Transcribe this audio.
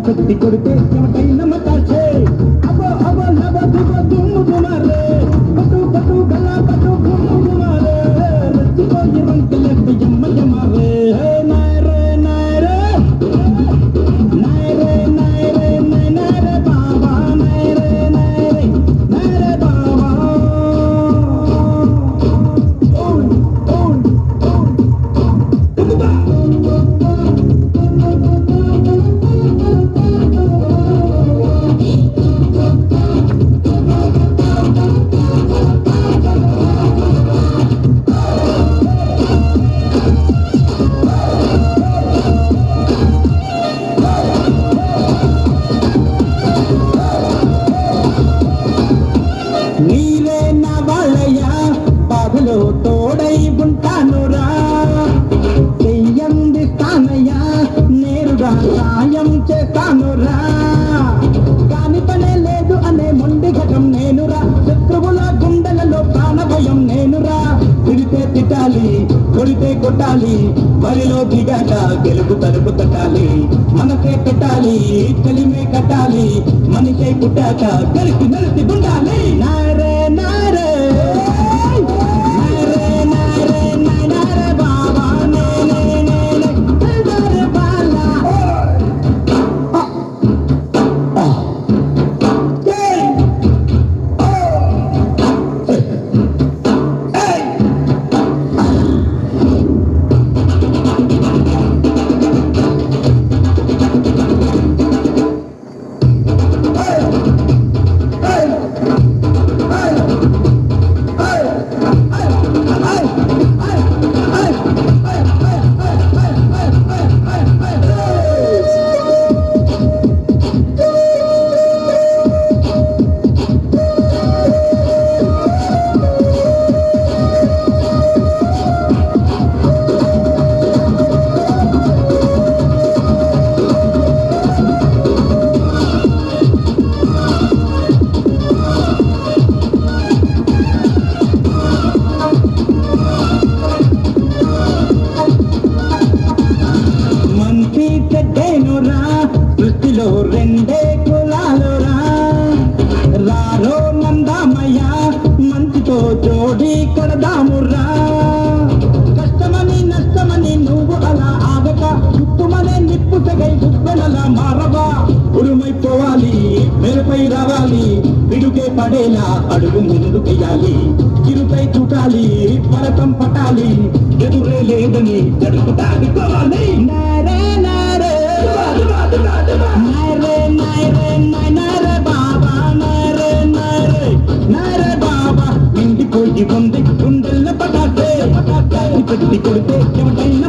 పెట్టి కొడితే ఎవటైనా మతాసే అబో అబో లబో దుబో దుమ్ము దుమారే పట్టు పట్టు గల్లా పట్టు గుమ్ము గుమారే రెచ్చిపోయి రంకెలెట్టి యమ్మ యమారే నాయరే నాయరే నాయరే నాయరే నాయరే బాబా నాయరే నాయరే నాయరే బాబా ఓయ్ ఓయ్ నీలే నా వాళ్ళయ్యా బాధలో తోడై ఉంటానురా చెయ్యందిస్తానయ్యా నేరుగా సాయం చేస్తానురా కాని పనే లేదు అనే మొండి ఘటం నేనురా శత్రువుల గుండెలలో ప్రాణభయం నేనురా తిరితే తిట్టాలి కొడితే కొట్టాలి వరిలో దిగాక గెలుపు తలుపు తట్టాలి మనసే పెట్టాలి కలిమే కట్టాలి మనిషే పుట్టాక కలిసి నలిసి ఉండాలి నారే నారే నారే నారే నారే బాబా నేనే నేనే నారే బాలా సృష్టిలో రెండే కులాలురా రారో నందామయ్య మంచితో జోడి కడదామురా కష్టమని నష్టమని నువ్వు అలా ఆగక ఉప్పుమనే నిప్పు తెగై ఉప్పెనలా మారవా ఉరుమైపోవాలి మెరుపై రావాలి పిడుగే పడేలా అడుగు ముందుకెయ్యాలి చిరుపై చుట్టాలి పరకం పట్టాలి ఎదురే లేదని జడుపు తాగిపోవాలి నారే నారే నారే నారే నారే బాబా నారే నారే నారే బాబా ఇంటిపోయి ఉంది గుండెల్లో పటాసే పటాసే పెట్టి కొడితే ఎవటైనా